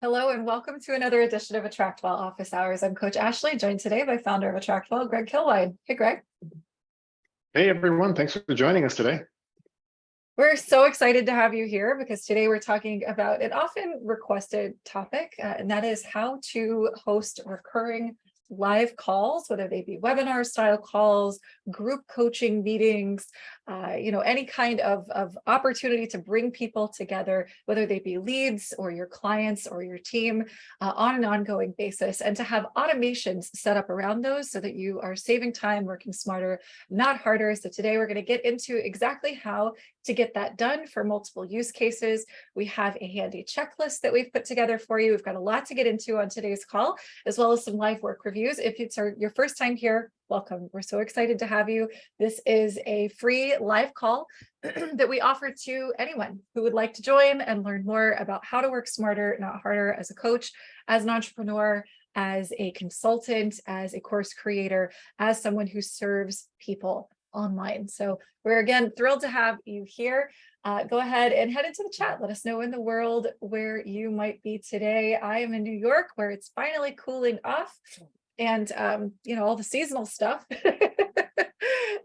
Hello and welcome to another edition of AttractWell Office Hours. I'm Coach Ashley, joined today by founder of AttractWell, Greg Kilwine. Hey, Greg. Hey everyone, thanks for joining us today. We're so excited to have you here because today we're talking about an often requested topic, and that is how to host recurring live calls, whether they be webinar style calls, group coaching meetings, any kind of opportunity to bring people together, whether they be leads or your clients or your team on an ongoing basis, and to have automations set up around those so that you are saving time, working smarter, not harder. So today we're going to get into exactly how to get that done for multiple use cases. We have a handy checklist that we've put together for you. We've got a lot to get into on today's call, as well as some live work reviews. If it's your first time here, welcome. We're so excited to have you. This is a free live call that we offer to anyone who would like to join and learn more about how to work smarter, not harder, as a coach, as an entrepreneur, as a consultant, as a course creator, as someone who serves people online. So we're again thrilled to have you here. Go ahead and head into the chat. Let us know in the world where you might be today. I am in New York, where it's finally cooling off, and all the seasonal stuff.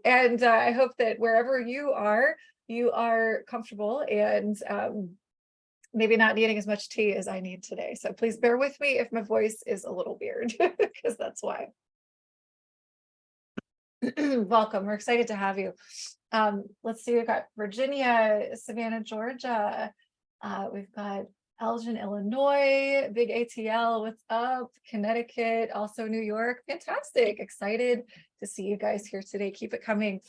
And I hope that wherever you are comfortable and maybe not needing as much tea as I need today. So please bear with me if my voice is a little weird, because that's why. Welcome. We're excited to have you. Let's see. We've got Virginia, Savannah, Georgia. We've got Elgin, Illinois, Big ATL. What's up? Connecticut, also New York. Fantastic. Excited to see you guys here today. Keep it coming.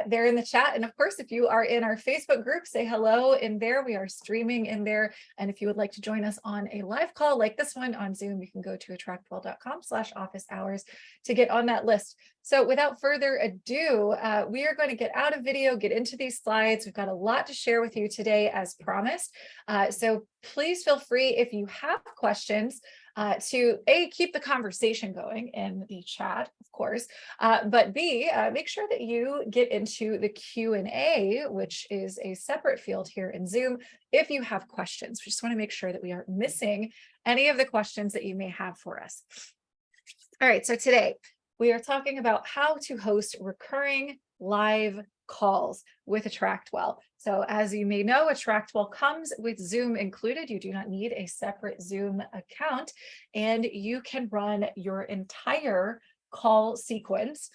There in the chat. And of course, if you are in our Facebook group, say hello in there. We are streaming in there. And if you would like to join us on a live call like this one on Zoom, you can go to attractwell.com/office hours to get on that list. So without further ado, we are going to get out of video, get into these slides. We've got a lot to share with you today, as promised. So please feel free, if you have questions, to A, keep the conversation going in the chat, of course, but B, make sure that you get into the Q&A, which is a separate field here in Zoom, if you have questions. We just want to make sure that we aren't missing any of the questions that you may have for us. All right, so today we are talking about how to host recurring live calls with AttractWell. So as you may know, AttractWell comes with Zoom included. You do not need a separate Zoom account, and you can run your entire call sequence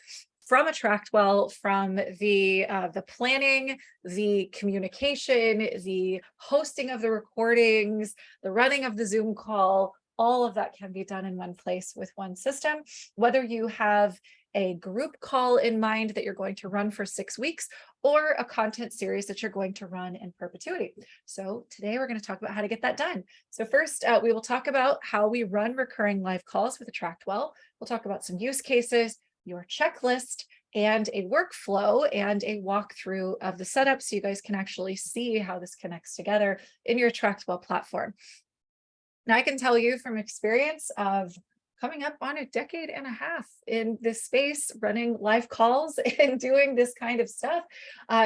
from AttractWell, from the planning, the communication, the hosting of the recordings, the running of the Zoom call. All of that can be done in one place with one system. Whether you have a group call in mind that you're going to run for 6 weeks, or a content series that you're going to run in perpetuity. So today we're going to talk about how to get that done. So first, we will talk about how we run recurring live calls with AttractWell. We'll talk about some use cases, your checklist, and a workflow and a walkthrough of the setup, so you guys can actually see how this connects together in your AttractWell platform. Now, I can tell you from experience of coming up on a decade and a half in this space, running live calls and doing this kind of stuff.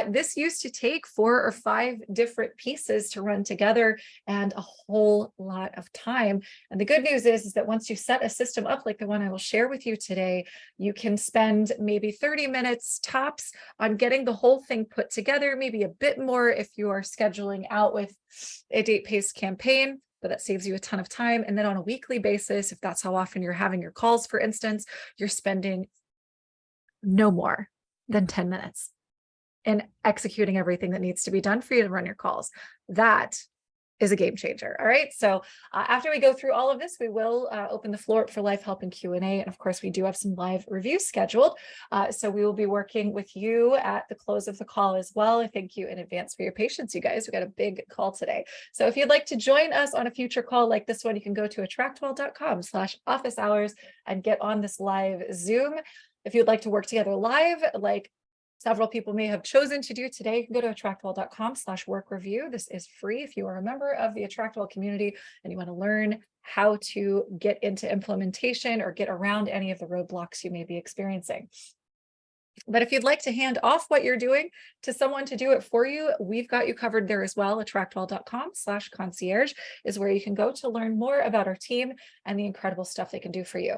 This used to take 4 or 5 different pieces to run together, and a whole lot of time. And the good news is that once you set a system up like the one I will share with you today, you can spend maybe 30 minutes tops on getting the whole thing put together, maybe a bit more if you are scheduling out with a date-paced campaign. But that saves you a ton of time. And then on a weekly basis, if that's how often you're having your calls, for instance, you're spending no more than 10 minutes in executing everything that needs to be done for you to run your calls. That is a game changer. All right. So after we go through all of this, we will open the floor for live help and Q&A. And of course, we do have some live reviews scheduled. So we will be working with you at the close of the call as well. I thank you in advance for your patience, you guys. We got a big call today. So if you'd like to join us on a future call like this one, you can go to attractwell.com/office hours and get on this live Zoom. If you'd like to work together live, like several people may have chosen to do today, you can go to attractwell.com/work review. This is free if you are a member of the AttractWell community and you want to learn how to get into implementation or get around any of the roadblocks you may be experiencing. But if you'd like to hand off what you're doing to someone to do it for you, we've got you covered there as well. AttractWell.com/concierge is where you can go to learn more about our team and the incredible stuff they can do for you.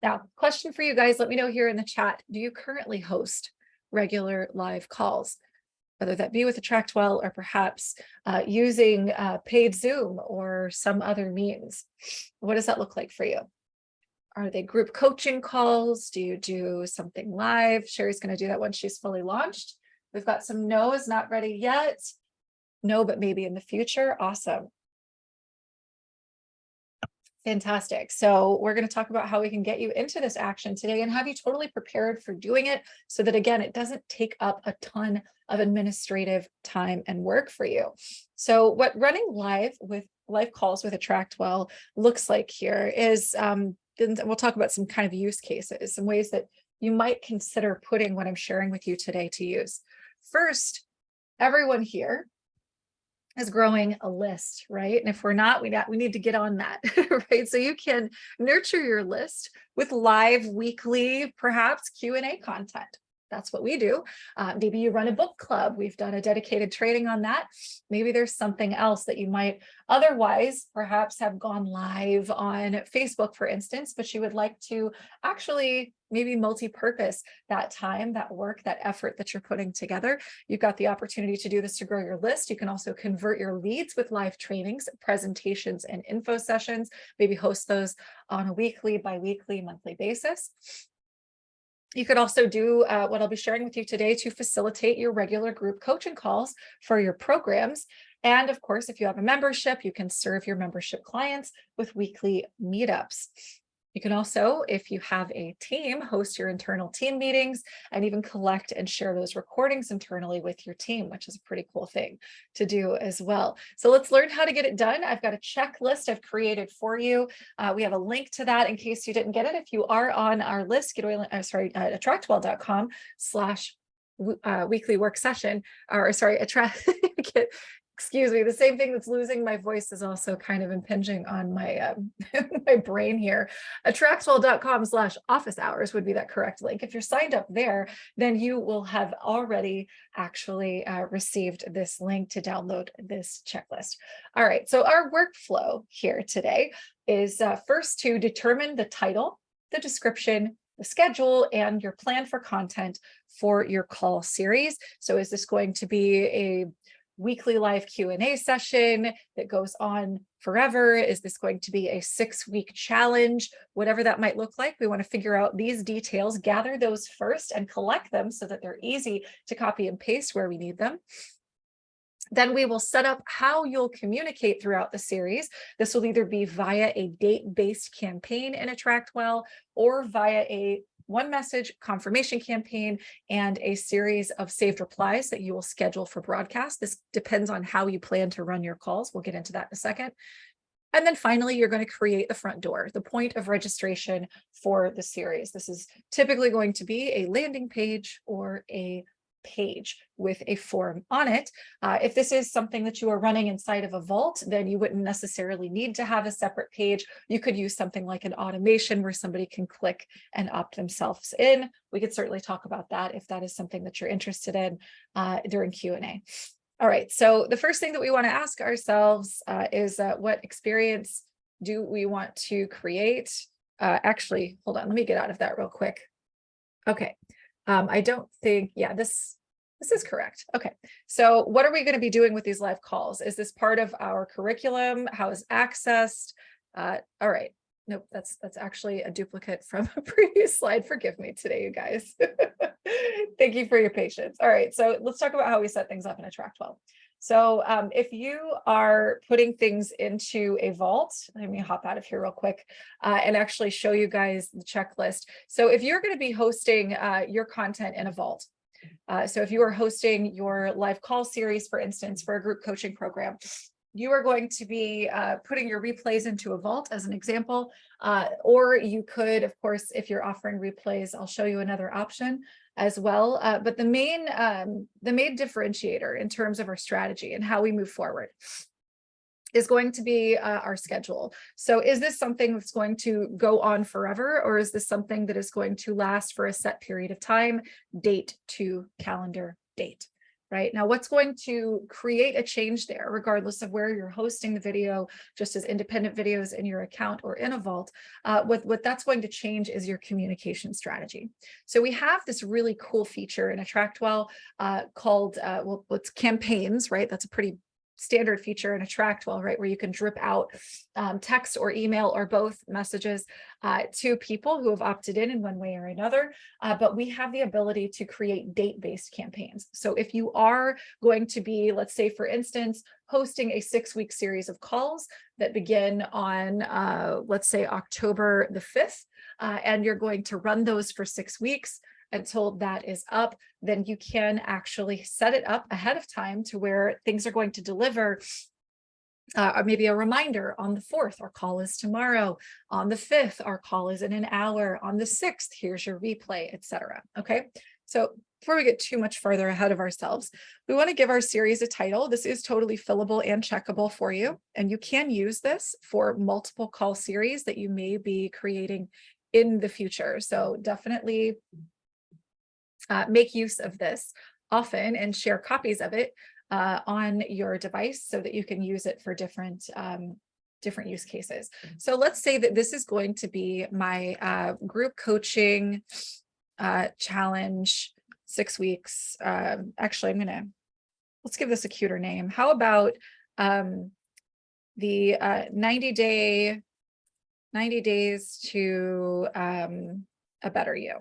Now, question for you guys, let me know here in the chat. Do you currently host regular live calls, whether that be with AttractWell or perhaps using paid Zoom or some other means? What does that look like for you? Are they group coaching calls? Do you do something live? Sherry's going to do that once she's fully launched. We've got some no's, not ready yet. No, but maybe in the future. Awesome. Fantastic. So we're going to talk about how we can get you into this action today and have you totally prepared for doing it so that, again, it doesn't take up a ton of administrative time and work for you. So what running live calls with AttractWell looks like here is, we'll talk about some kind of use cases, some ways that you might consider putting what I'm sharing with you today to use. First, everyone here is growing a list, right? And if we're not, we need to get on that, right? So you can nurture your list with live weekly, perhaps Q&A content. That's what we do. Maybe you run a book club. We've done a dedicated training on that. Maybe there's something else that you might otherwise perhaps have gone live on Facebook, for instance, but you would like to actually maybe multi-purpose that time, that work, that effort that you're putting together. You've got the opportunity to do this to grow your list. You can also convert your leads with live trainings, presentations, and info sessions. Maybe host those on a weekly, bi-weekly, monthly basis. You could also do what I'll be sharing with you today to facilitate your regular group coaching calls for your programs. And of course, if you have a membership, you can serve your membership clients with weekly meetups. You can also, if you have a team, host your internal team meetings and even collect and share those recordings internally with your team, which is a pretty cool thing to do as well. So let's learn how to get it done. I've got a checklist I've created for you. We have a link to that in case you didn't get it. If you are on our list, AttractWell.com/weekly work session, excuse me, the same thing that's losing my voice is also kind of impinging on my my brain here. AttractWell.com/office hours would be that correct link. If you're signed up there, then you will have already actually received this link to download this checklist. All right, so our workflow here today is first to determine the title, the description, the schedule, and your plan for content for your call series. So is this going to be a weekly live Q&A session that goes on forever? Is this going to be a 6-week challenge? Whatever that might look like, we want to figure out these details, gather those first and collect them so that they're easy to copy and paste where we need them. Then we will set up how you'll communicate throughout the series. This will either be via a date-based campaign in AttractWell or via a one message confirmation campaign and a series of saved replies that you will schedule for broadcast. This depends on how you plan to run your calls. We'll get into that in a second. And then finally, you're going to create the front door, the point of registration for the series. This is typically going to be a landing page or a page with a form on it. If this is something that you are running inside of a vault, then you wouldn't necessarily need to have a separate page. You could use something like an automation where somebody can click and opt themselves in. We could certainly talk about that if that is something that you're interested in during Q&A. All right, so the first thing that we want to ask ourselves is what experience do we want to create? Actually, hold on, let me get out of that real quick. Okay. I don't think, yeah, this is correct. Okay, so what are we going to be doing with these live calls? Is this part of our curriculum? How is accessed? All right, nope, that's actually a duplicate from a previous slide. Forgive me today, you guys. Thank you for your patience. All right, so let's talk about how we set things up in AttractWell. So if you are putting things into a vault, let me hop out of here real quick and actually show you guys the checklist. So if you're going to be hosting your content in a vault, so if you are hosting your live call series, for instance, for a group coaching program, you are going to be putting your replays into a vault as an example, or you could, of course, if you're offering replays, I'll show you another option as well. But the main differentiator in terms of our strategy and how we move forward is going to be our schedule. So is this something that's going to go on forever, or is this something that is going to last for a set period of time, date to calendar date? Right now, what's going to create a change there, regardless of where you're hosting the video, just as independent videos in your account or in a vault, what that's going to change is your communication strategy. So we have this really cool feature in AttractWell called, well, it's campaigns, right? That's a pretty standard feature in AttractWell, right, where you can drip out text or email or both messages to people who have opted in one way or another. But we have the ability to create date-based campaigns. So if you are going to be, let's say, for instance, hosting a 6-week series of calls that begin on, let's say, October the 5th, and you're going to run those for 6 weeks until that is up, then you can actually set it up ahead of time to where things are going to deliver or maybe a reminder on the 4th, our call is tomorrow. On the 5th, our call is in an hour. On the 6th, here's your replay, etc. Okay, so before we get too much further ahead of ourselves, we want to give our series a title. This is totally fillable and checkable for you, and you can use this for multiple call series that you may be creating in the future. So definitely make use of this often and share copies of it on your device so that you can use it for different use cases. So let's say that this is going to be my group coaching challenge, 6 weeks. Actually, let's give this a cuter name. How about the 90 days to a better you?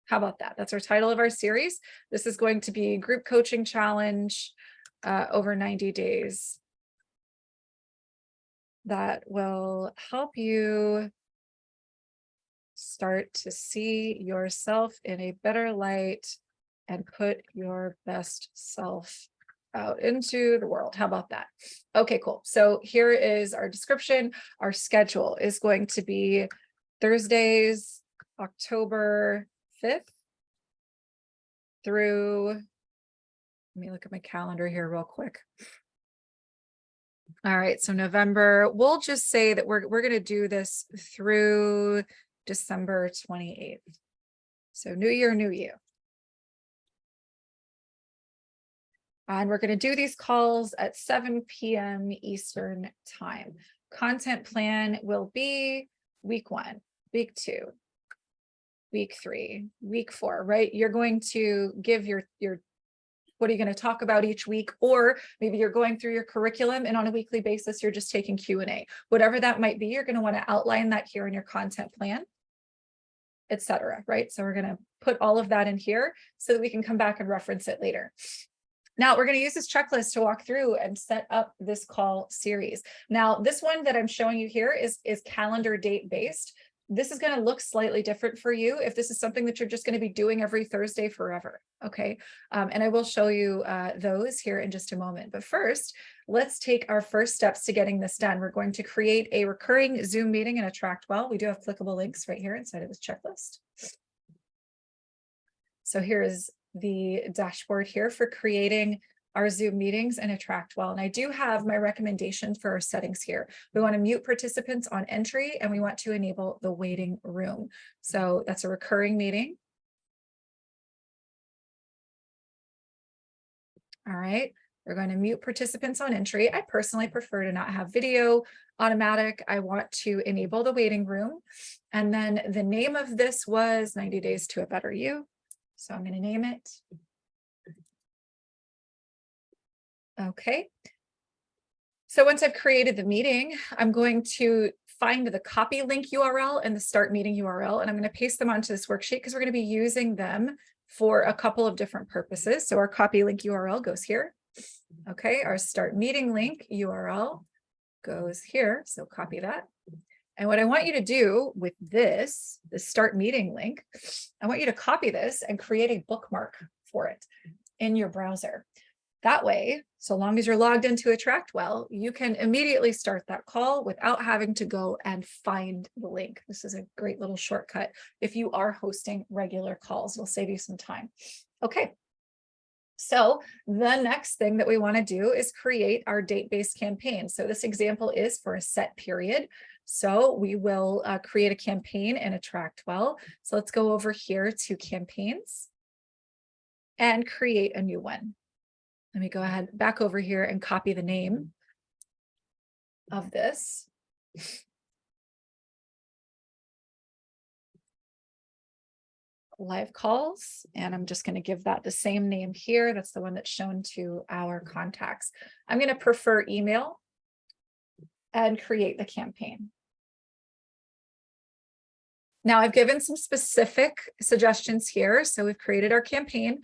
How about that? That's our title of our series. This is going to be group coaching challenge over 90 days that will help you start to see yourself in a better light and put your best self out into the world. How about that? Okay, cool. So here is our description. Our schedule is going to be Thursdays, October 5th through, let me look at my calendar here real quick. All right, so November, we'll just say that we're going to do this through December 28th. So new year, new you. And we're going to do these calls at 7 p.m. Eastern time. Content plan will be week 1, week 2, week 3, week 4, right? You're going to give your what are you going to talk about each week? Or maybe you're going through your curriculum and on a weekly basis, you're just taking Q&A. Whatever that might be, you're going to want to outline that here in your content plan, etc. Right? So we're going to put all of that in here so that we can come back and reference it later. Now we're going to use this checklist to walk through and set up this call series. Now, this one that I'm showing you here is calendar date based. This is going to look slightly different for you if this is something that you're just going to be doing every Thursday forever. Okay. And I will show you those here in just a moment. But first, let's take our first steps to getting this done. We're going to create a recurring Zoom meeting in AttractWell. We do have clickable links right here inside of this checklist. So here is the dashboard here for creating our Zoom meetings in AttractWell. And I do have my recommendations for our settings here. We want to mute participants on entry and we want to enable the waiting room. So that's a recurring meeting. All right, we're going to mute participants on entry. I personally prefer to not have video automatic. I want to enable the waiting room. And then the name of this was 90 Days to a Better You. So I'm going to name it. Okay. So once I've created the meeting, I'm going to find the copy link URL and the start meeting URL, and I'm going to paste them onto this worksheet because we're going to be using them for a couple of different purposes. So our copy link URL goes here. Okay, our start meeting link URL goes here. So copy that. And what I want you to do with this, the start meeting link, I want you to copy this and create a bookmark for it in your browser. That way, so long as you're logged into AttractWell, you can immediately start that call without having to go and find the link. This is a great little shortcut if you are hosting regular calls. It'll save you some time. Okay. So the next thing that we want to do is create our date-based campaign. So this example is for a set period. So we will create a campaign in AttractWell. So let's go over here to campaigns and create a new one. Let me go ahead back over here and copy the name of this. Live calls, and I'm just going to give that the same name here. That's the one that's shown to our contacts. I'm going to prefer email and create the campaign. Now I've given some specific suggestions here. So we've created our campaign.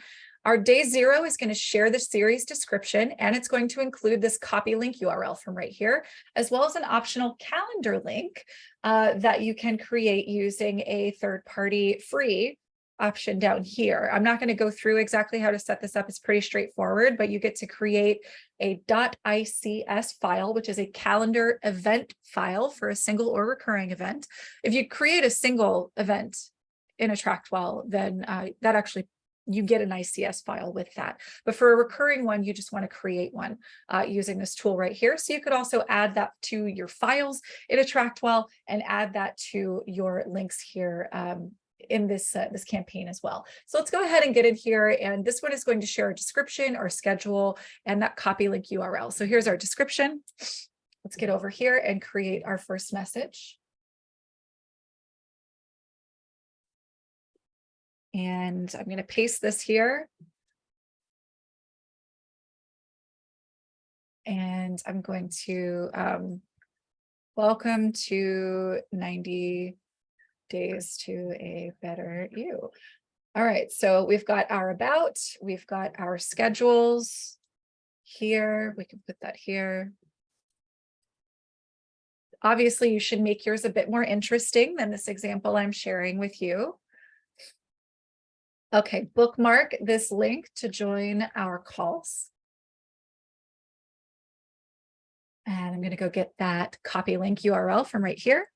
Our day 0 is going to share the series description, and it's going to include this copy link URL from right here, as well as an optional calendar link that you can create using a third-party free option down here. I'm not going to go through exactly how to set this up. It's pretty straightforward, but you get to create a .ics file, which is a calendar event file for a single or recurring event. If you create a single event in AttractWell, then that actually you get an ICS file with that. But for a recurring one, you just want to create one using this tool right here. So you could also add that to your files in AttractWell and add that to your links here in this this campaign as well. So let's go ahead and get in here, and this one is going to share a description, our schedule, and that copy link URL. So here's our description. Let's get over here and create our first message. And I'm going to paste this here. And I'm going to welcome to 90 days to a better you. All right, so we've got our about, we've got our schedules here. We can put that here. Obviously, you should make yours a bit more interesting than this example I'm sharing with you. Okay, bookmark this link to join our calls. And I'm going to go get that copy link URL from right here.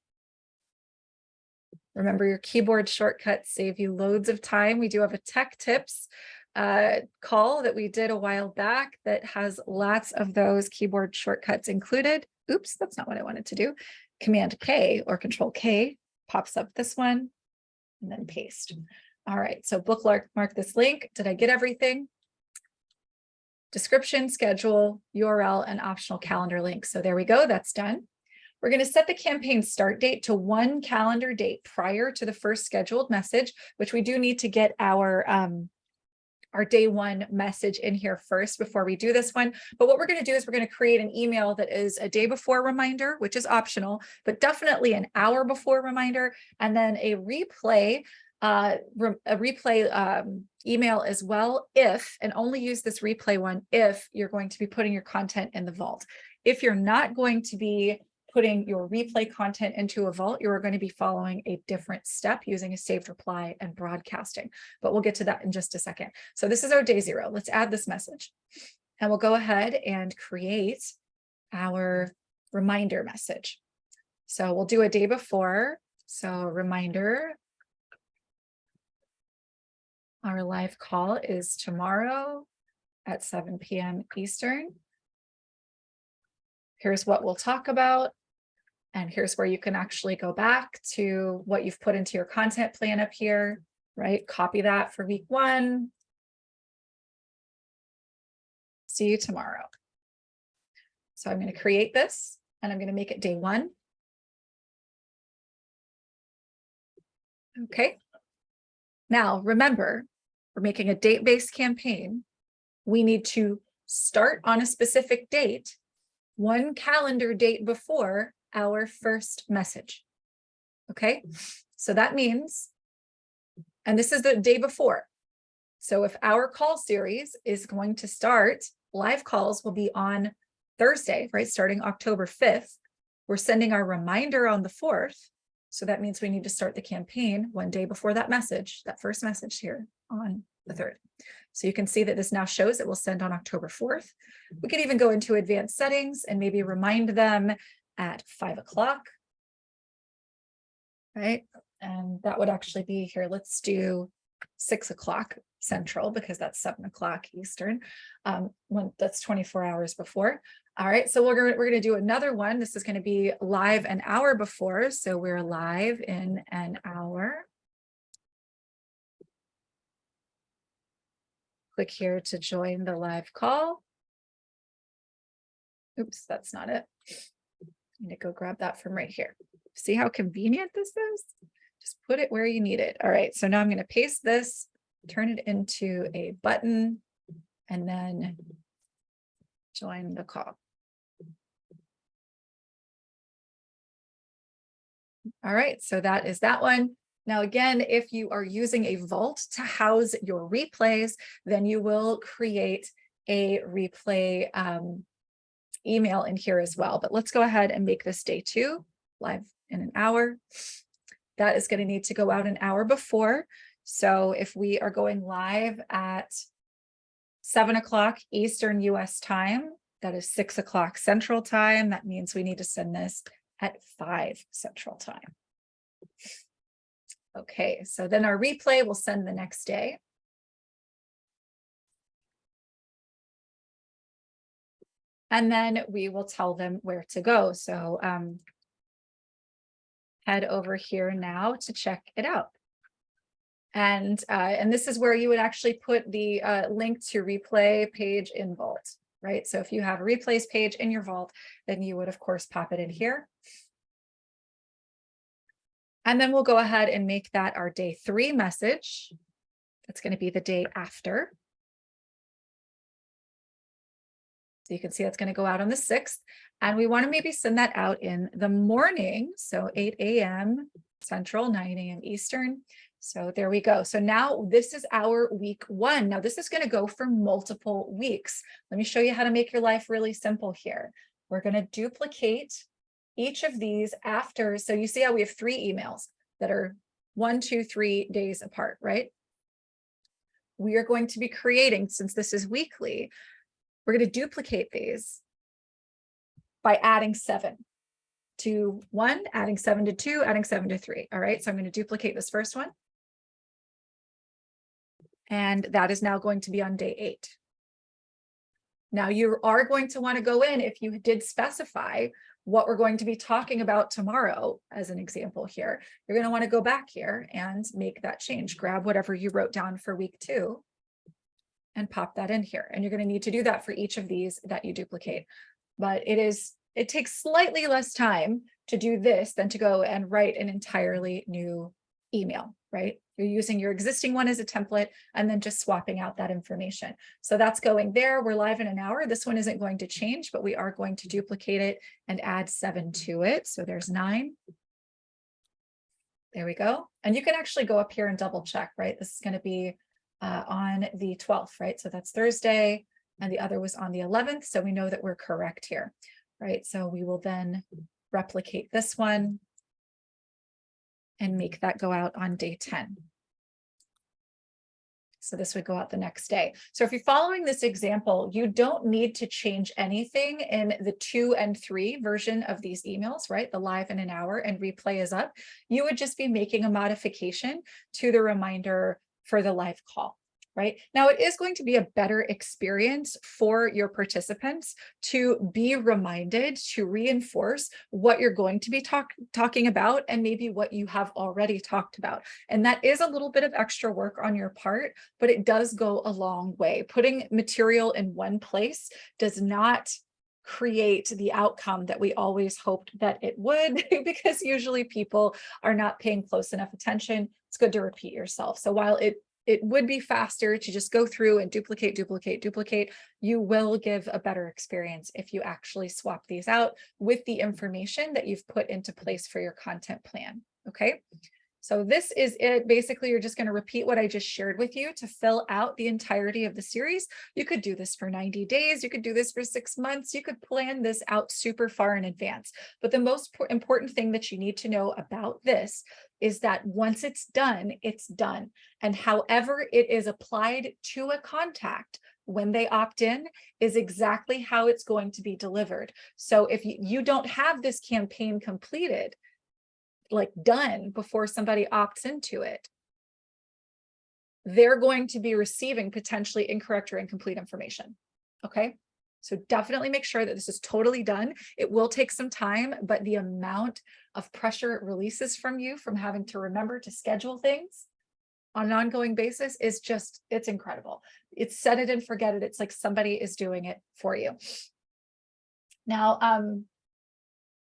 Remember, your keyboard shortcuts save you loads of time. We do have a tech tips call that we did a while back that has lots of those keyboard shortcuts included. Oops, that's not what I wanted to do. Command K or Control K pops up this one and then paste. All right, so bookmark this link. Did I get everything? Description, schedule, URL, and optional calendar link. So there we go, that's done. We're going to set the campaign start date to 1 calendar date prior to the first scheduled message, which we do need to get our day 1 message in here first before we do this one. But what we're going to do is we're going to create an email that is a day before reminder, which is optional, but definitely an hour before reminder, and then a replay email as well, if, and only use this replay one if you're going to be putting your content in the vault. If you're not going to be putting your replay content into a vault, you're going to be following a different step using a saved reply and broadcasting. But we'll get to that in just a second. So this is our day 0. Let's add this message. And we'll go ahead and create our reminder message. So we'll do a day before. So reminder. Our live call is tomorrow at 7 p.m. Eastern. Here's what we'll talk about. And here's where you can actually go back to what you've put into your content plan up here, right? Copy that for week 1. See you tomorrow. So I'm going to create this and I'm going to make it day 1. Okay. Now, remember, we're making a date-based campaign. We need to start on a specific date, 1 calendar date before our first message. Okay, so that means, and this is the day before. So if our call series is going to start, live calls will be on Thursday, right? Starting October 5th. We're sending our reminder on the 4th. So that means we need to start the campaign 1 day before that message, that first message here on the 3rd. So you can see that this now shows it will send on October 4th. We could even go into advanced settings and maybe remind them at 5 o'clock, right? And that would actually be here. Let's do 6 o'clock. Central, because that's 7 o'clock Eastern. When that's 24 hours before. All right, so we're gonna do another one. This is going to be live an hour before. So we're live in an hour. Click here to join the live call. Oops, that's not it. I need to go grab that from right here. See how convenient this is? Just put it where you need it. All right, so now I'm going to paste this, turn it into a button, and then join the call. All right, so that is that one. Now, again, if you are using a vault to house your replays, then you will create a replay email in here as well. But let's go ahead and make this day 2, live in an hour. That is going to need to go out an hour before. So if we are going live at 7 o'clock Eastern US time, that is 6 o'clock Central time. That means we need to send this at 5 Central time. Okay, so then our replay will send the next day. And then we will tell them where to go. So head over here now to check it out. And this is where you would actually put the link to replay page in Vault, right? So if you have a replays page in your Vault, then you would of course pop it in here. And then we'll go ahead and make that our day 3 message. That's going to be the day after. So you can see that's going to go out on the 6th. And we want to maybe send that out in the morning. So 8 a.m. Central, 9 a.m. Eastern. So there we go. So now this is our week 1. Now this is going to go for multiple weeks. Let me show you how to make your life really simple here. We're going to duplicate each of these after. So you see how we have 3 emails that are 1, 2, 3 days apart, right? We are going to be creating, since this is weekly, we're going to duplicate these by adding 7 to 1, adding 7 to 2, adding 7 to 3. All right, so I'm going to duplicate this first one. And that is now going to be on day 8. Now you are going to want to go in, if you did specify what we're going to be talking about tomorrow, as an example here, you're going to want to go back here and make that change. Grab whatever you wrote down for week 2 and pop that in here. And you're going to need to do that for each of these that you duplicate. But it takes slightly less time to do this than to go and write an entirely new email, right? You're using your existing one as a template and then just swapping out that information. So that's going there. We're live in an hour. This one isn't going to change, but we are going to duplicate it and add 7 to it. So there's 9. There we go. And you can actually go up here and double check, right? This is going to be on the 12th, right? So that's Thursday, and the other was on the 11th. So we know that we're correct here, right? So we will then replicate this one and make that go out on day 10. So this would go out the next day. So if you're following this example, you don't need to change anything in the 2 and 3 version of these emails, right? The live in an hour and replay is up. You would just be making a modification to the reminder for the live call. Right now, it is going to be a better experience for your participants to be reminded, to reinforce what you're going to be talking about and maybe what you have already talked about. And that is a little bit of extra work on your part, but it does go a long way. Putting material in one place does not create the outcome that we always hoped that it would, because usually people are not paying close enough attention. It's good to repeat yourself. So while it would be faster to just go through and duplicate, you will give a better experience if you actually swap these out with the information that you've put into place for your content plan. Okay. So this is it. Basically, you're just going to repeat what I just shared with you to fill out the entirety of the series. You could do this for 90 days. You could do this for 6 months. You could plan this out super far in advance. But the most important thing that you need to know about this is that once it's done, it's done. And however it is applied to a contact when they opt in is exactly how it's going to be delivered. So if you don't have this campaign completed, like done before somebody opts into it, they're going to be receiving potentially incorrect or incomplete information. Okay. So definitely make sure that this is totally done. It will take some time, but the amount of pressure it releases from you from having to remember to schedule things on an ongoing basis is just, it's incredible. It's set it and forget it. It's like somebody is doing it for you. Now,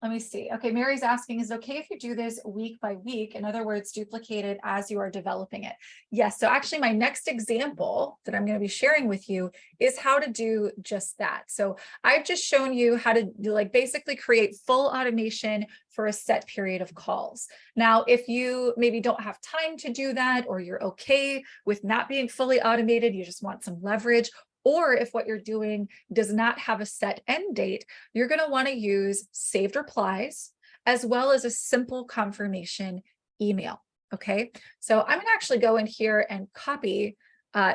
let me see. Okay, Mary's asking, is it okay if you do this week by week? In other words, duplicate it as you are developing it. Yes, so actually my next example that I'm going to be sharing with you is how to do just that. So I've just shown you how to like basically create full automation for a set period of calls. Now, if you maybe don't have time to do that, or you're okay with not being fully automated, you just want some leverage, or if what you're doing does not have a set end date, you're going to want to use saved replies as well as a simple confirmation email. Okay, so I'm going to actually go in here and copy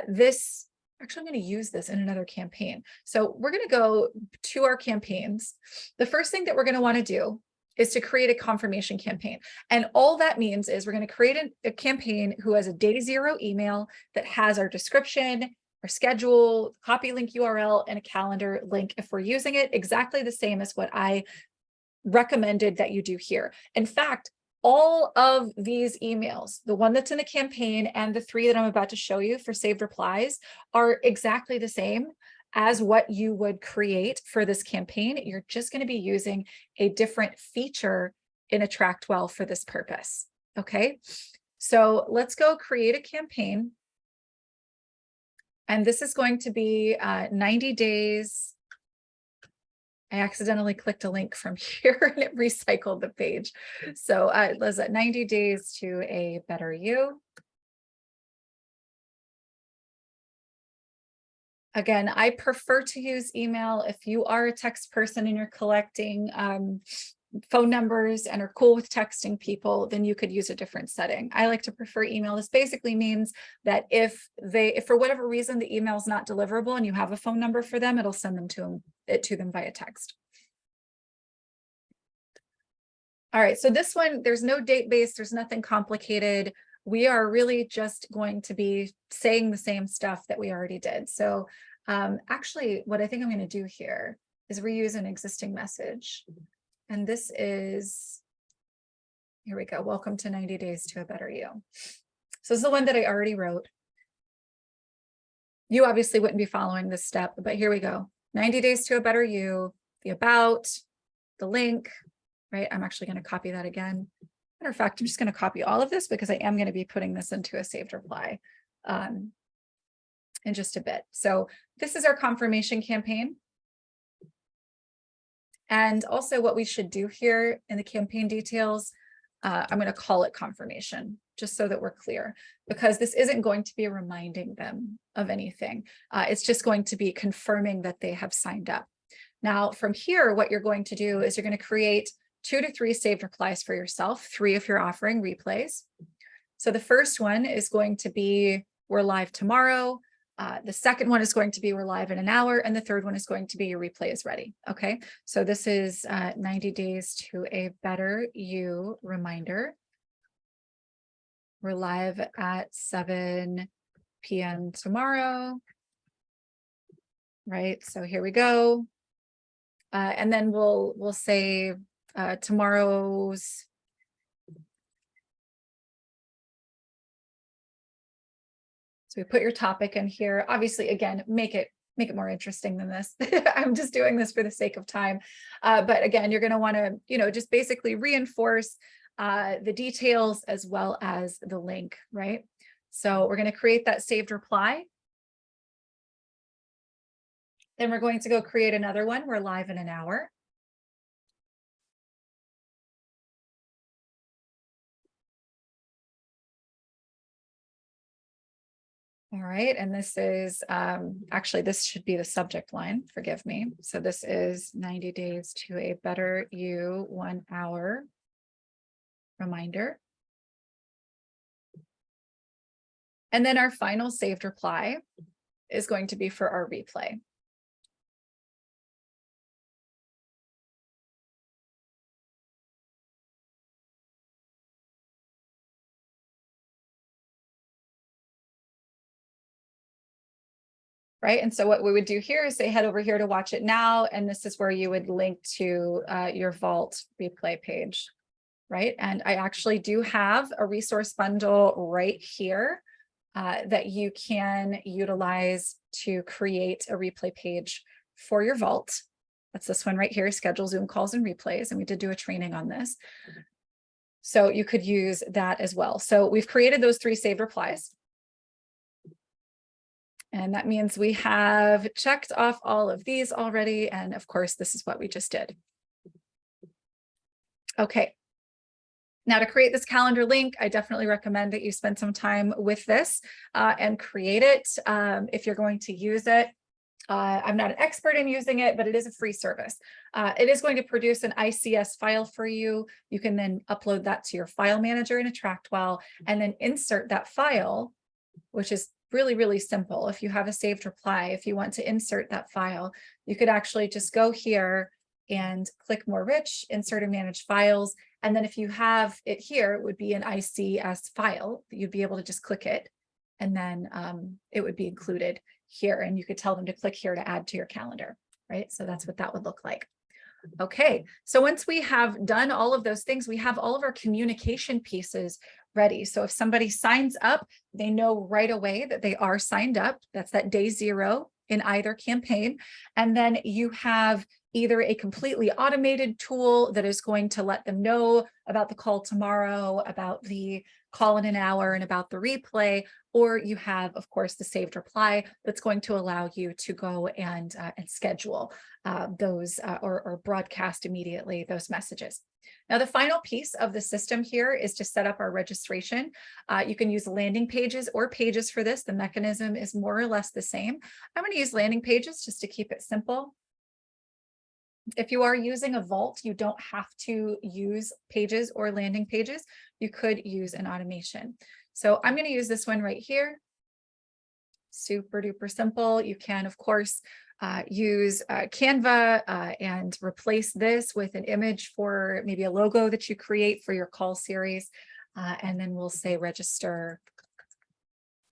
this. Actually, I'm going to use this in another campaign. So we're going to go to our campaigns. The first thing that we're going to want to do is to create a confirmation campaign. And all that means is we're going to create a campaign who has a day zero email that has our description, our schedule, copy link URL, and a calendar link if we're using it, exactly the same as what I recommended that you do here. In fact, all of these emails, the one that's in the campaign and the 3 that I'm about to show you for saved replies, are exactly the same as what you would create for this campaign. You're just going to be using a different feature in AttractWell for this purpose. Okay, so let's go create a campaign. And this is going to be 90 days. I accidentally clicked a link from here and it recycled the page. So was it 90 days to a better you? Again, I prefer to use email. If you are a text person and you're collecting phone numbers and are cool with texting people, then you could use a different setting. I like to prefer email. This basically means that if for whatever reason the email is not deliverable and you have a phone number for them, it'll send them to them via text. All right, so this one, there's no date base, there's nothing complicated. We are really just going to be saying the same stuff that we already did. So actually, what I think I'm going to do here is reuse an existing message. And this is, here we go. Welcome to 90 Days to a Better You. So this is the one that I already wrote. You obviously wouldn't be following this step, but here we go. 90 Days to a Better You, the about, the link, right? I'm actually going to copy that again. Matter of fact, I'm just going to copy all of this because I am going to be putting this into a saved reply in just a bit. So this is our confirmation campaign. And also what we should do here in the campaign details, I'm going to call it confirmation, just so that we're clear, because this isn't going to be reminding them of anything. It's just going to be confirming that they have signed up. Now, from here, what you're going to do is you're going to create 2 to 3 saved replies for yourself, 3 if you're offering replays. So the first one is going to be, we're live tomorrow. The second one is going to be, we're live in an hour. And the third one is going to be, your replay is ready. Okay, so this is 90 Days to a Better You reminder. We're live at 7 p.m. tomorrow. Right, so here we go. And then we'll say tomorrow's, so we put your topic in here. Obviously, again, make it more interesting than this. I'm just doing this for the sake of time. But again, you're going to want to, just basically reinforce the details as well as the link, right? So we're going to create that saved reply. Then we're going to go create another one. We're live in an hour. All right, and this is, actually, this should be the subject line, forgive me. So this is 90 Days to a Better You 1 hour reminder. And then our final saved reply is going to be for our replay. right? And so what we would do here is say, head over here to watch it now. And this is where you would link to your Vault replay page, right? And I actually do have a resource bundle right here that you can utilize to create a replay page for your Vault. That's this one right here, schedule Zoom calls and replays. And we did do a training on this. So you could use that as well. So we've created those 3 saved replies. And that means we have checked off all of these already. And of course, this is what we just did. Okay. Now to create this calendar link, I definitely recommend that you spend some time with this and create it if you're going to use it. I'm not an expert in using it, but it is a free service. It is going to produce an ICS file for you. You can then upload that to your file manager in AttractWell and then insert that file, which is really, really simple. If you have a saved reply, if you want to insert that file, you could actually just go here and click more rich, insert and manage files. And then if you have it here, it would be an ICS file. You'd be able to just click it and then it would be included here. And you could tell them to click here to add to your calendar, right? So that's what that would look like. Okay, so once we have done all of those things, we have all of our communication pieces ready. So if somebody signs up, they know right away that they are signed up. That's that day 0 in either campaign. And then you have either a completely automated tool that is going to let them know about the call tomorrow, about the call in an hour, and about the replay, or you have, of course, the saved reply that's going to allow you to go and schedule those or broadcast immediately those messages. Now, the final piece of the system here is to set up our registration. You can use landing pages or pages for this. The mechanism is more or less the same. I'm going to use landing pages just to keep it simple. If you are using a Vault, you don't have to use pages or landing pages. You could use an automation. So I'm going to use this one right here. Super duper simple. You can, of course, use Canva and replace this with an image for maybe a logo that you create for your call series. And then we'll say register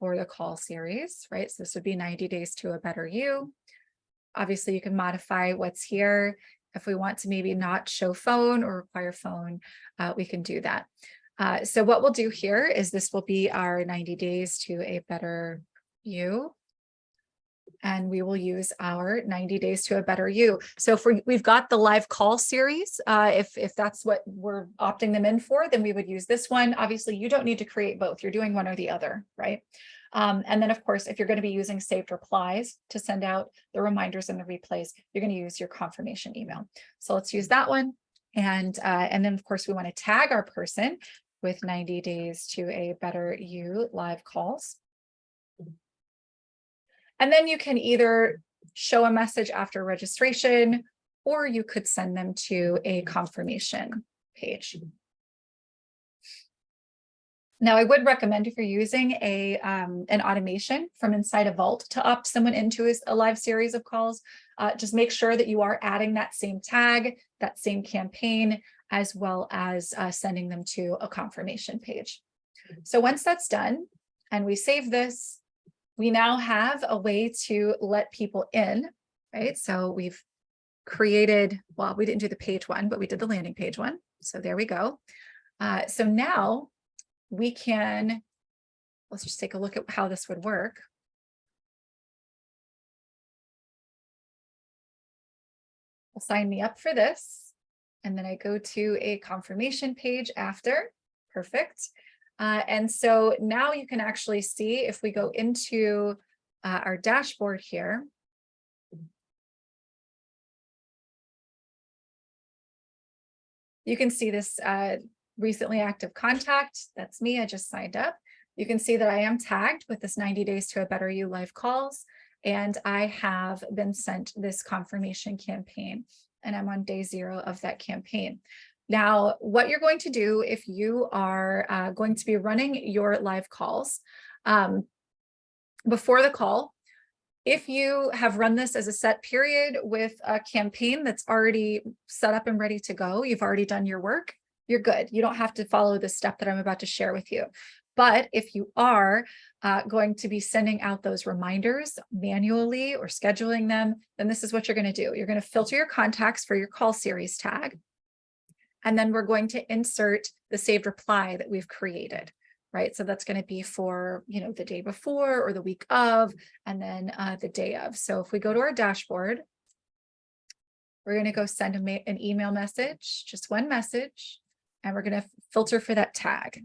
for the call series, right? So this would be 90 days to a better you. Obviously, you can modify what's here. If we want to maybe not show phone or require phone, we can do that. So what we'll do here is this will be our 90 days to a better you. And we will use our 90 days to a better you. So if we've got the live call series, if that's what we're opting them in for, then we would use this one. Obviously, you don't need to create both. You're doing one or the other, right? And then, of course, if you're going to be using saved replies to send out the reminders and the replays, you're going to use your confirmation email. So let's use that one. And then, of course, we want to tag our person with 90 days to a better you live calls. And then you can either show a message after registration, or you could send them to a confirmation page. Now, I would recommend if you're using an automation from inside a Vault to opt someone into a live series of calls, just make sure that you are adding that same tag, that same campaign, as well as sending them to a confirmation page. So once that's done and we save this, we now have a way to let people in, right? So we've created, well, we didn't do the page one, but we did the landing page one. So there we go. So now we can, let's just take a look at how this would work. Well, sign me up for this. And then I go to a confirmation page after. Perfect. And so now you can actually see if we go into our dashboard here. You can see this recently active contact. That's me. I just signed up. You can see that I am tagged with this 90 days to a better you live calls. And I have been sent this confirmation campaign. And I'm on day 0 of that campaign. Now, what you're going to do if you are going to be running your live calls before the call, if you have run this as a set period with a campaign that's already set up and ready to go, you've already done your work, you're good. You don't have to follow the step that I'm about to share with you. But if you are going to be sending out those reminders manually or scheduling them, then this is what you're going to do. You're going to filter your contacts for your call series tag. And then we're going to insert the saved reply that we've created, right? So that's going to be for, the day before or the week of, and then the day of. So if we go to our dashboard, we're going to go send an email message, just one message, and we're going to filter for that tag.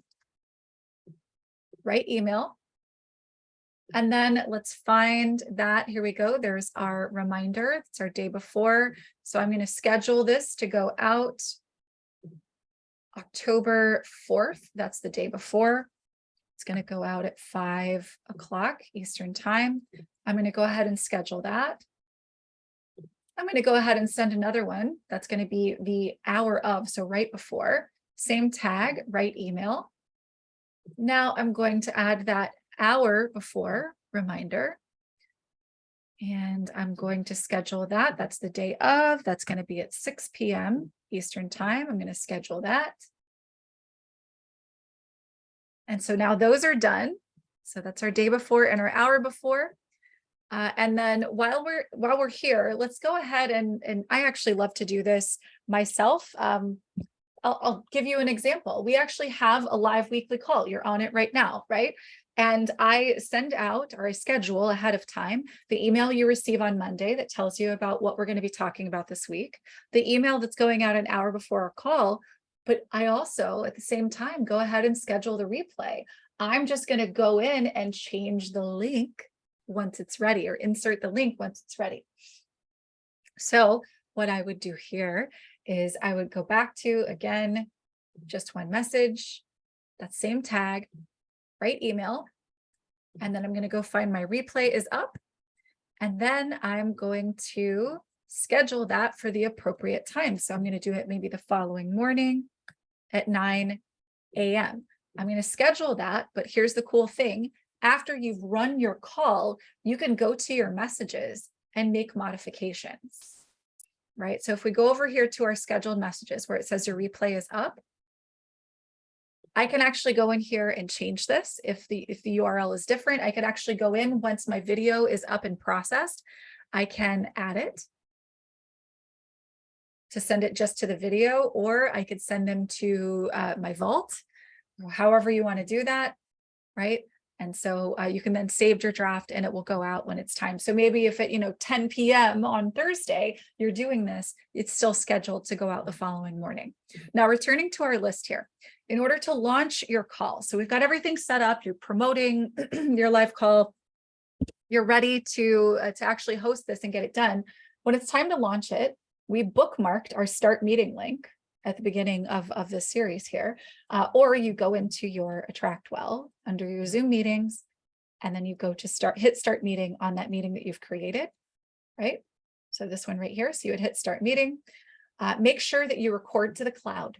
Write email. And then let's find that. Here we go. There's our reminder. It's our day before. So I'm going to schedule this to go out October 4th. That's the day before. It's going to go out at 5 o'clock Eastern time. I'm going to go ahead and schedule that. I'm going to go ahead and send another one. That's going to be the hour of, so right before. Same tag, write email. Now I'm going to add that hour before reminder. And I'm going to schedule that. That's the day of. That's going to be at 6 p.m. Eastern time. I'm going to schedule that. And so now those are done. So that's our day before and our hour before. And then while we're here, let's go ahead and I actually love to do this myself. I'll give you an example. We actually have a live weekly call. You're on it right now, right? And I send out, or I schedule ahead of time, the email you receive on Monday that tells you about what we're going to be talking about this week, the email that's going out an hour before our call. But I also, at the same time, go ahead and schedule the replay. I'm just going to go in and change the link once it's ready, or insert the link once it's ready. So what I would do here is I would go back to, again, just one message, that same tag, write email, and then I'm going to go find my replay is up. And then I'm going to schedule that for the appropriate time. So I'm going to do it maybe the following morning at 9 a.m. I'm going to schedule that, but here's the cool thing. After you've run your call, you can go to your messages and make modifications, right? So if we go over here to our scheduled messages where it says your replay is up, I can actually go in here and change this. If the URL is different, I could actually go in once my video is up and processed. I can add it to send it just to the video, or I could send them to my vault, however you want to do that, right? And so you can then save your draft and it will go out when it's time. So maybe if at 10 p.m. on Thursday, you're doing this, it's still scheduled to go out the following morning. Now, returning to our list here, in order to launch your call, so we've got everything set up, you're promoting your live call, you're ready to actually host this and get it done. When it's time to launch it, we bookmarked our start meeting link at the beginning of this series here, or you go into your AttractWell under your Zoom meetings, and then you go to hit start meeting on that meeting that you've created, right? So this one right here, so you would hit start meeting. Make sure that you record to the cloud,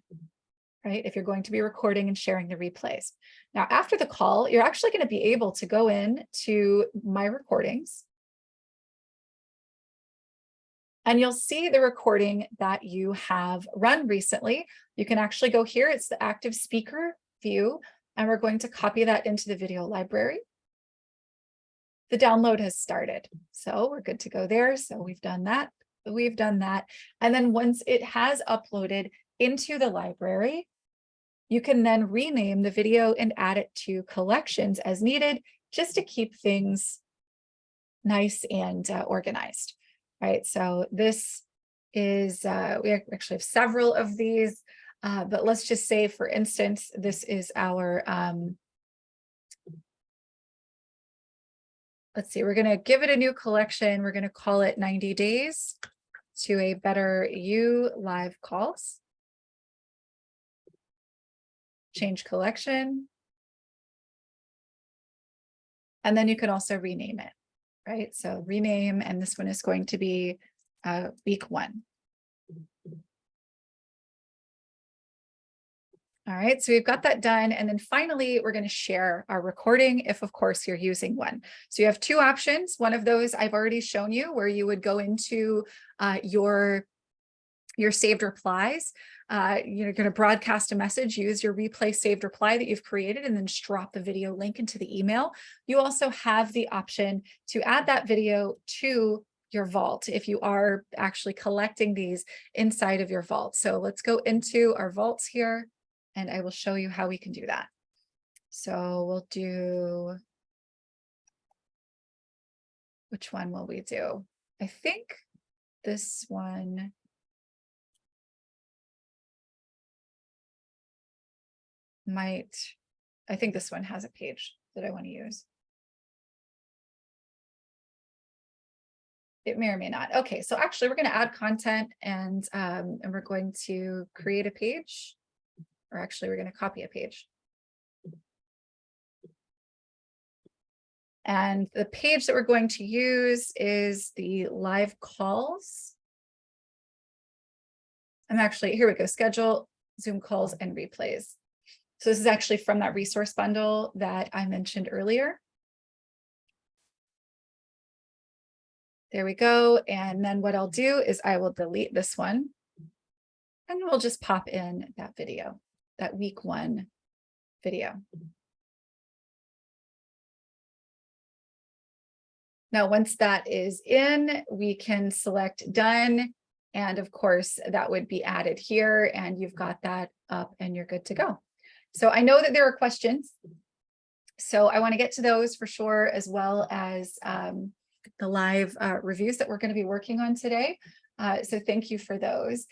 right? If you're going to be recording and sharing the replays. Now, after the call, you're actually going to be able to go in to my recordings, and you'll see the recording that you have run recently. You can actually go here. It's the active speaker view, and we're going to copy that into the video library. The download has started, so we're good to go there. So we've done that. And then once it has uploaded into the library, you can then rename the video and add it to collections as needed, just to keep things nice and organized. Right, so this is, we actually have several of these, but let's just say, for instance, this is our, let's see, we're going to give it a new collection. We're going to call it 90 Days to a Better You Live Calls. Change collection. And then you can also rename it. Right, so rename, and this one is going to be week 1. All right, so we've got that done. And then finally, we're going to share our recording if, of course, you're using one. So you have 2 options. One of those I've already shown you, where you would go into your your saved replies. You're going to broadcast a message, use your replay saved reply that you've created, and then just drop the video link into the email. You also have the option to add that video to your vault if you are actually collecting these inside of your vault. So let's go into our vaults here, and I will show you how we can do that. So we'll do, which one will we do? I think this one. I think this one has a page that I want to use. It may or may not. Okay, so actually we're going to add content and we're going to create a page, or actually we're going to copy a page. And the page that we're going to use is the live calls. Here we go, schedule Zoom calls and replays. So this is actually from that resource bundle that I mentioned earlier. There we go. And then what I'll do is I will delete this one, and we'll just pop in that video, that week 1 video. Now, once that is in, we can select done. And of course, that would be added here, and you've got that up and you're good to go. So I know that there are questions, so I want to get to those for sure, as well as the live reviews that we're going to be working on today. So thank you for those.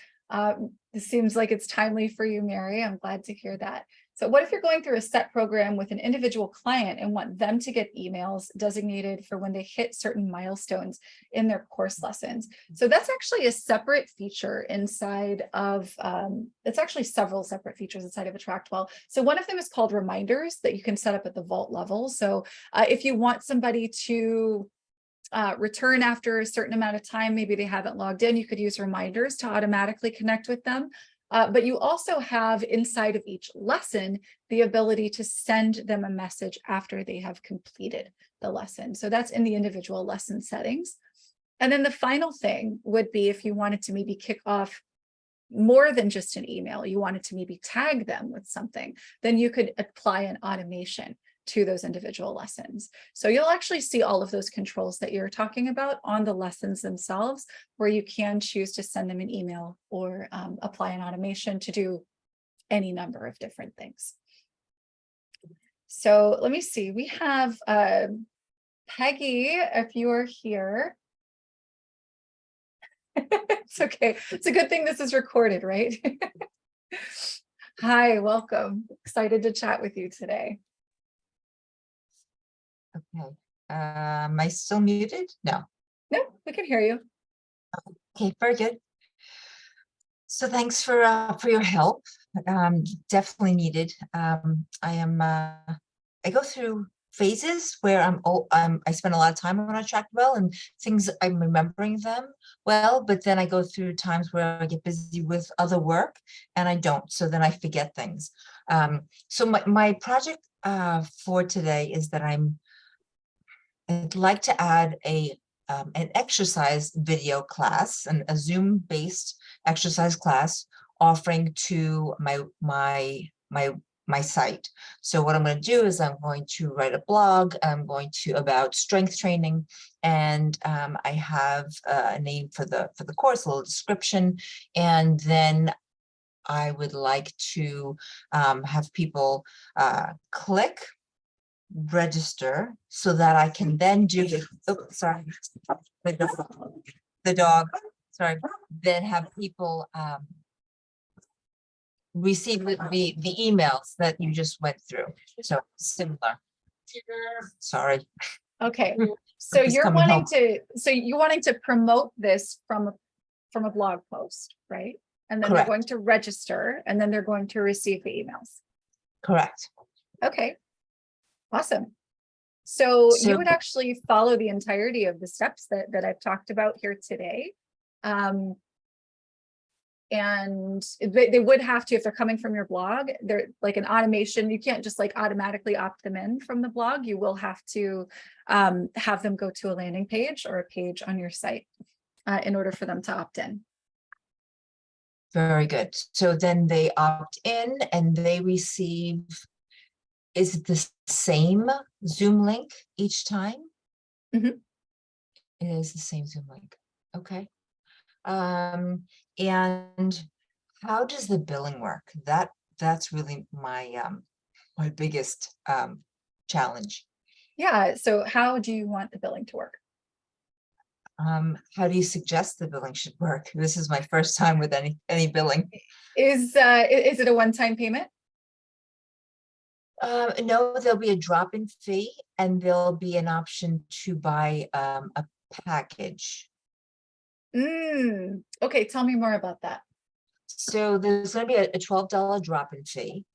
This seems like it's timely for you, Mary. I'm glad to hear that. So what if you're going through a set program with an individual client and want them to get emails designated for when they hit certain milestones in their course lessons? So that's actually a separate feature inside of, it's actually several separate features inside of AttractWell. So one of them is called reminders that you can set up at the vault level. So if you want somebody to return after a certain amount of time, maybe they haven't logged in, you could use reminders to automatically connect with them. But you also have inside of each lesson the ability to send them a message after they have completed the lesson. So that's in the individual lesson settings. And then the final thing would be if you wanted to maybe kick off more than just an email, you wanted to maybe tag them with something, then you could apply an automation to those individual lessons. So you'll actually see all of those controls that you're talking about on the lessons themselves, where you can choose to send them an email or apply an automation to do any number of different things. So let me see, we have Peggy, if you are here. It's okay. It's a good thing this is recorded, right? Hi, welcome. Excited to chat with you today. Okay. Am I still muted? No. No, we can hear you. Okay, very good. So thanks for your help. Definitely needed. I go through phases where I spend a lot of time on AttractWell and things, I'm remembering them well, but then I go through times where I get busy with other work and I don't, so then I forget things. So my project for today is that I'd like to add an exercise video class, a Zoom-based exercise class offering to my site. So what I'm going to do is I'm going to write a blog. I'm going to about strength training, and I have a name for the course, a little description, and then I would like to have people click register so that I can then do the dog, sorry, then have people receive the emails that you just went through. So similar. Sorry. Okay. So you're wanting to promote this from a blog post, right? And then Correct. they're going to register, and then they're going to receive the emails. Correct. Okay. Awesome. So you would actually follow the entirety of the steps that I've talked about here today. And they would have to, if they're coming from your blog, they're like an automation. You can't just like automatically opt them in from the blog. You will have to have them go to a landing page or a page on your site in order for them to opt in. Very good. So then they opt in and they receive, is it the same Zoom link each time? Mhm. It is the same Zoom link. Okay. And how does the billing work? That's really my biggest challenge. Yeah, so how do you want the billing to work? How do you suggest the billing should work? This is my first time with any billing. Is it a one-time payment? No, there'll be a drop-in fee and there'll be an option to buy a package. Okay, tell me more about that. So there's going to be a $12 drop-in fee.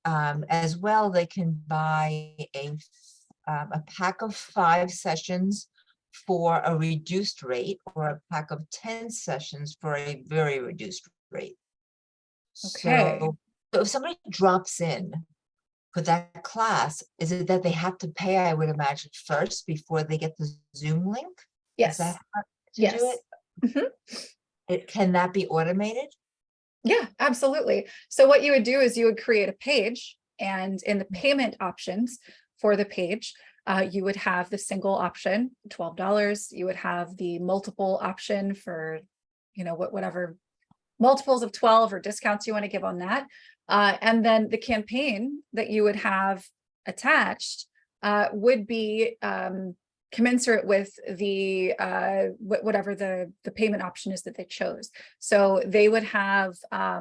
As well, they can buy a pack of 5 sessions for a reduced rate, or a pack of 10 sessions for a very reduced rate. Okay. So if somebody drops in for that class, is it that they have to pay, I would imagine, first before they get the Zoom link? Is that Yes. how to Yes. do it? Mhm. Can that be automated? Yeah, absolutely. So what you would do is you would create a page, and in the payment options for the page, you would have the single option, $12. You would have the multiple option for, whatever multiples of 12 or discounts you want to give on that. And then the campaign that you would have attached would be commensurate with the whatever the payment option is that they chose. So they would have a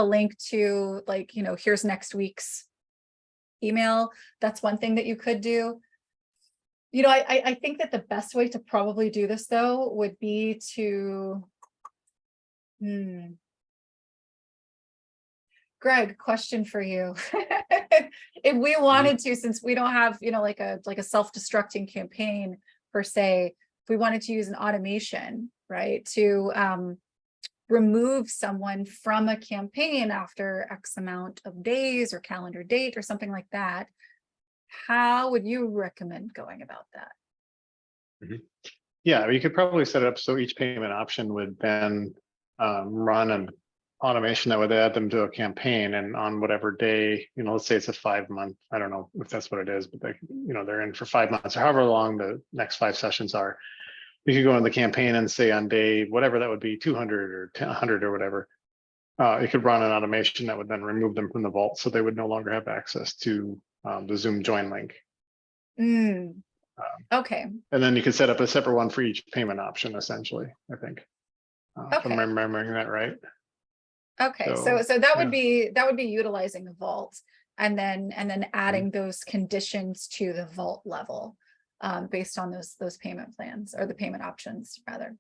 link to, like, here's next week's email. That's one thing that you could do. I think that the best way to probably do this, though, would be to Greg, question for you. If we wanted to, since we don't have, like a self-destructing campaign per se, if we wanted to use an automation, right, to remove someone from a campaign after X amount of days or calendar date or something like that, how would you recommend going about that? Yeah, you could probably set it up so each payment option would then run an automation that would add them to a campaign, and on whatever day, let's say it's a 5-month, I don't know if that's what it is, but they're in for 5 months or however long the next 5 sessions are. You could go in the campaign and say on day, whatever that would be, 200 or 100 or whatever, it could run an automation that would then remove them from the vault, so they would no longer have access to the Zoom join link. Okay. And then you could set up a separate one for each payment option, essentially, I think. If I'm Okay. remembering that right. Okay, so that would be utilizing the vault, and then adding those conditions to the vault level, based on those payment plans, or the payment options rather.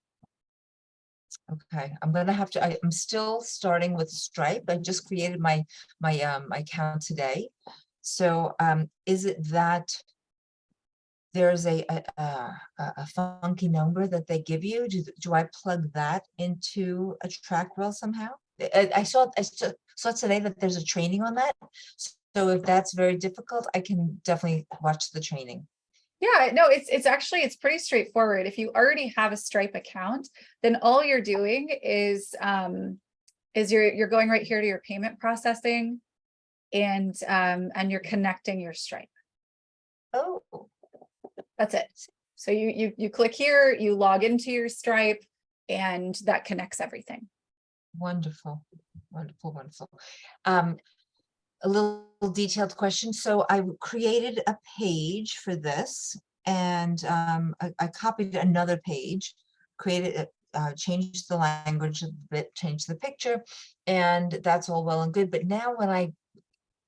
Okay, I'm gonna have to, I'm still starting with Stripe. I just created my account today. So is it that there's a funky number that they give you? Do I plug that into AttractWell somehow? I saw today that there's a training on that. So if that's very difficult, I can definitely watch the training. Yeah, no, it's pretty straightforward. If you already have a Stripe account, then all you're doing is you're going right here to your payment processing, and you're connecting your Stripe. Oh, That's it. So you click here, you log into your Stripe, and that connects everything. wonderful, wonderful, wonderful. A little detailed question. So I created a page for this, and I copied another page, created it, changed the language a bit, changed the picture, and that's all well and good. But now when I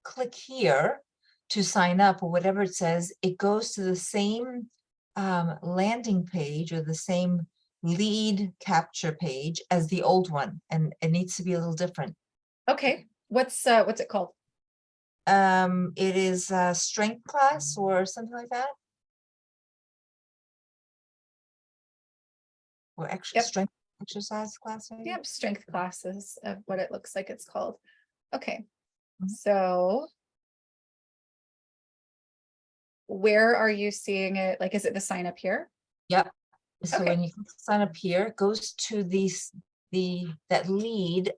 click here to sign up or whatever it says, it goes to the same landing page, or the same lead capture page as the old one, and it needs to be a little different. Okay, what's it called? It is a strength class or something like that. Or Yep. strength exercise class. Maybe? Yep, strength classes of what it looks like it's called. Okay, Mhm. so where are you seeing it? Like, is it the sign up here? Yep. So Okay. when you sign up here, it goes to these that lead,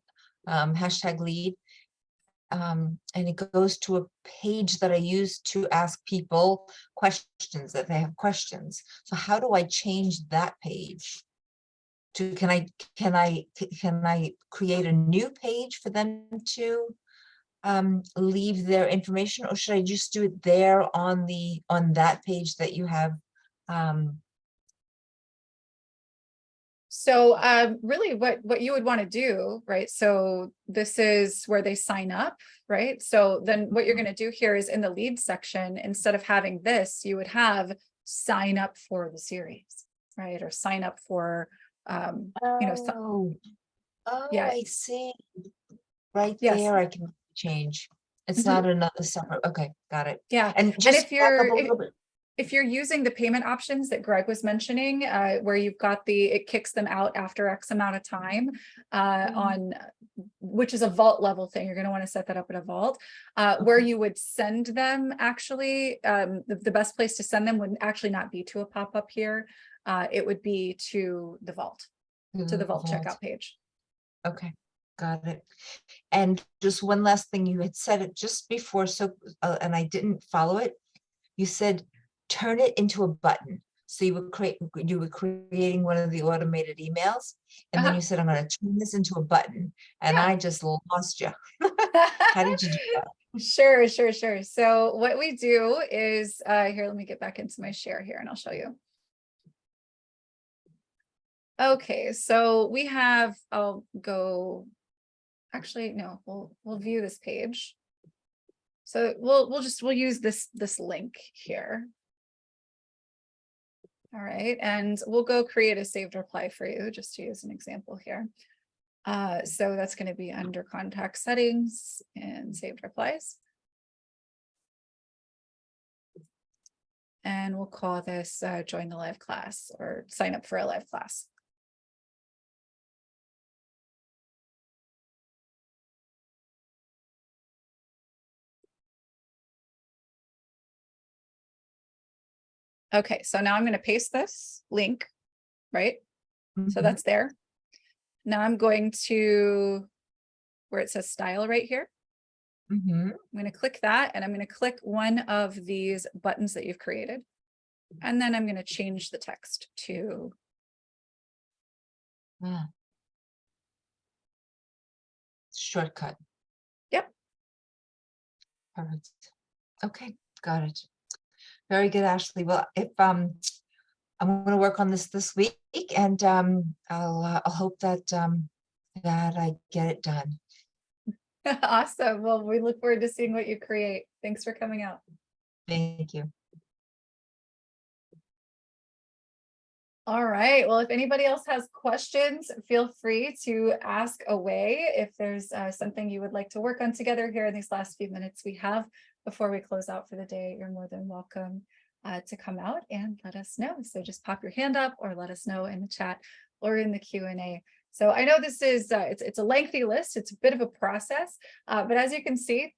hashtag lead, and it goes to a page that I use to ask people questions that they have questions. So how do I change that page? Can I create a new page for them to leave their information, or should I just do it there on that page that you have? So really what you would want to do, right? So this is where they sign up, right? So then what you're going to do here is in the lead section, instead of having this, you would have sign up for the series, right? Or sign up for, you know, yeah, I see. Right yes. there, I can change. It's Mhm. not another separate, okay, got it. Yeah. And And just back up a little bit. if you're using the payment options that Greg was mentioning, where you've got it kicks them out after X amount of time, on, which is a vault level thing. You're going to want to set that up in a vault, where you would send them. Actually, the best place to send them would actually not be to a pop-up here. It would be to the vault, to the vault checkout page. Okay, got it. And just one last thing, you had said it just before, so and I didn't follow it. You said turn it into a button. So you were creating one of the automated emails, and then you said, I'm going to turn this into a button, and Yeah. I just lost you. How did you do that? Sure. So what we do is, here, let me get back into my share here and I'll show you. Okay, so we have, I'll go, actually, no, we'll view this page. So we'll use this link here. All right, and we'll go create a saved reply for you, just to use an example here. So that's going to be under contact settings and saved replies. And we'll call this join the live class, or sign up for a live class. Okay, so now I'm going to paste this link, right? So that's there. Now I'm going to where it says style right here. I'm going to click that, and I'm going to click one of these buttons that you've created. And then I'm going to change the text to shortcut. Yep. Perfect. Okay, got it. Very good, Ashley. Well, if I'm going to work on this week, and I'll hope that that I get it done. Awesome. Well, we look forward to seeing what you create. Thanks for coming out. Thank you. All right. Well, if anybody else has questions, feel free to ask away. If there's something you would like to work on together here in these last few minutes we have before we close out for the day, you're more than welcome to come out and let us know. So just pop your hand up or let us know in the chat or in the Q&A. So I know this is, it's a lengthy list. It's a bit of a process, but as you can see,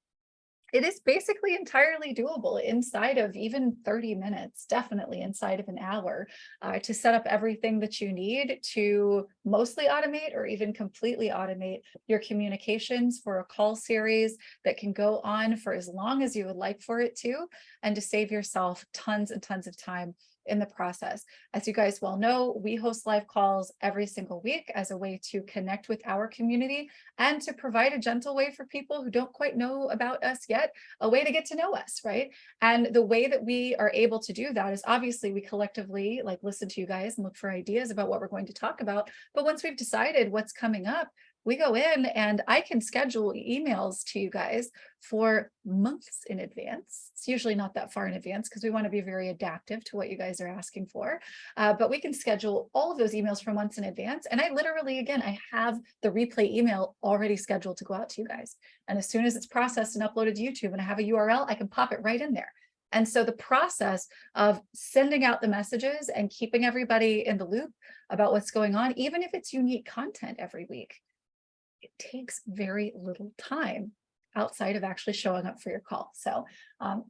it is basically entirely doable inside of even 30 minutes, definitely inside of an hour, to set up everything that you need to mostly automate or even completely automate your communications for a call series that can go on for as long as you would like for it to, and to save yourself tons and tons of time in the process. As you guys well know, we host live calls every single week as a way to connect with our community and to provide a gentle way for people who don't quite know about us yet, a way to get to know us, right? And the way that we are able to do that is obviously we collectively listen to you guys and look for ideas about what we're going to talk about. But once we've decided what's coming up, we go in and I can schedule emails to you guys for months in advance. It's usually not that far in advance because we want to be very adaptive to what you guys are asking for. But we can schedule all of those emails for months in advance. And I literally, again, I have the replay email already scheduled to go out to you guys. And as soon as it's processed and uploaded to YouTube and I have a URL, I can pop it right in there. And so the process of sending out the messages and keeping everybody in the loop about what's going on, even if it's unique content every week, it takes very little time outside of actually showing up for your call. So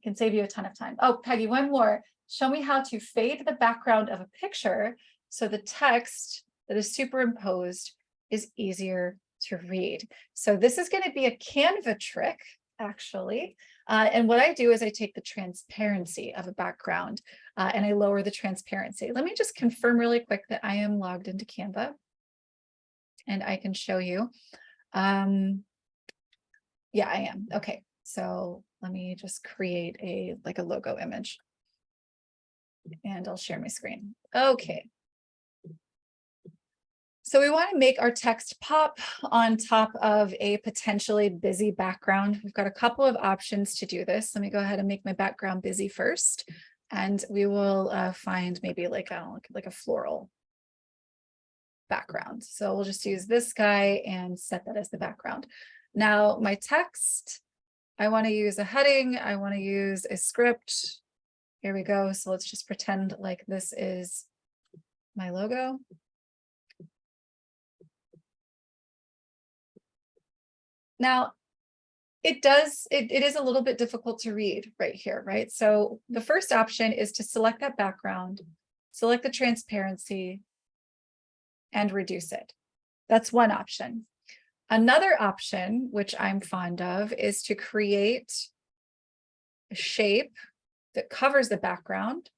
can save you a ton of time. Oh, Peggy, one more. Show me how to fade the background of a picture so the text that is superimposed is easier to read. So this is going to be a Canva trick, actually. And what I do is I take the transparency of a background and I lower the transparency. Let me just confirm really quick that I am logged into Canva and I can show you. Yeah, I am. Okay, so let me just create a logo image and I'll share my screen. Okay. So we want to make our text pop on top of a potentially busy background. We've got a couple of options to do this. Let me go ahead and make my background busy first, and we will find maybe like a floral background. So we'll just use this guy and set that as the background. Now my text, I want to use a heading. I want to use a script. Here we go. So let's just pretend like this is my logo. Now, it is a little bit difficult to read right here, right? So the first option is to select that background, select the transparency, and reduce it. That's one option. Another option, which I'm fond of, is to create a shape that covers the background.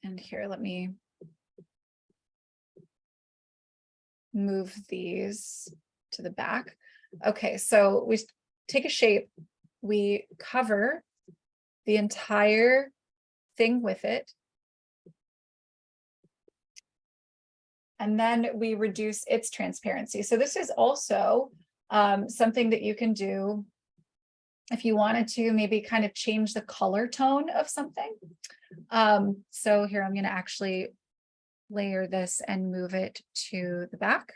And here, let me move these to the back. Okay, so we take a shape, we cover the entire thing with it, and then we reduce its transparency. So this is also something that you can do if you wanted to maybe kind of change the color tone of something. So here I'm going to actually layer this and move it to the back.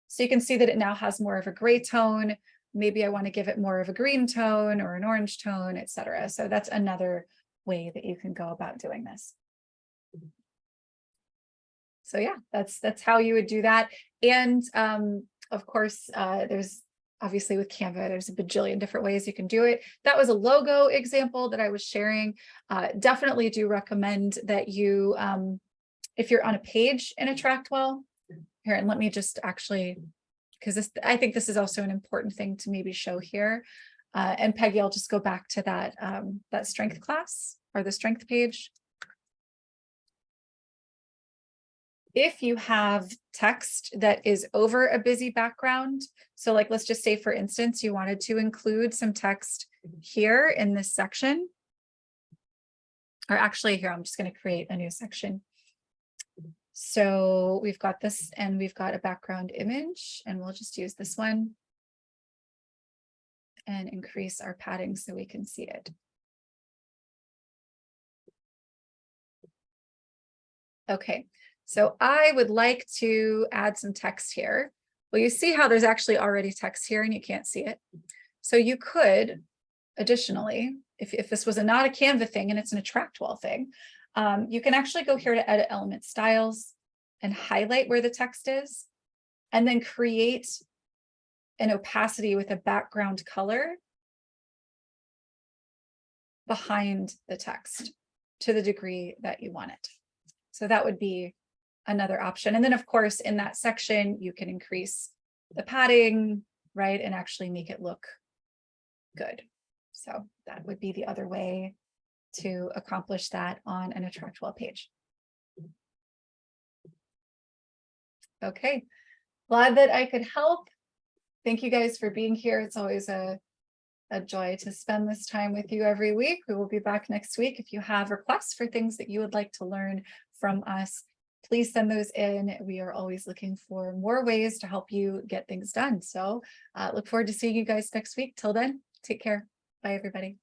So you can see that it now has more of a gray tone. Maybe I want to give it more of a green tone or an orange tone, etc. So that's another way that you can go about doing this. So yeah, that's how you would do that. And of course, there's obviously with Canva, there's a bajillion different ways you can do it. That was a logo example that I was sharing. Definitely do recommend that you, if you're on a page in AttractWell, here, and let me just actually, because I think this is also an important thing to maybe show here. And Peggy, I'll just go back to that, that strength class or the strength page. If you have text that is over a busy background, so like, let's just say, for instance, you wanted to include some text here in this section, or actually here, I'm just going to create a new section. So we've got this and we've got a background image, and we'll just use this one and increase our padding so we can see it. Okay, so I would like to add some text here. Well, you see how there's actually already text here and you can't see it. So you could, additionally, if this was not a Canva thing and it's an AttractWell thing, you can actually go here to edit element styles and highlight where the text is, and then create an opacity with a background color behind the text to the degree that you want it. So that would be another option. And then of course, in that section, you can increase the padding, right, and actually make it look good. So that would be the other way to accomplish that on an AttractWell page. Okay, glad that I could help. Thank you guys for being here. It's always a joy to spend this time with you every week. We will be back next week. If you have requests for things that you would like to learn from us, please send those in. We are always looking for more ways to help you get things done. So look forward to seeing you guys next week. Till then, take care. Bye, everybody.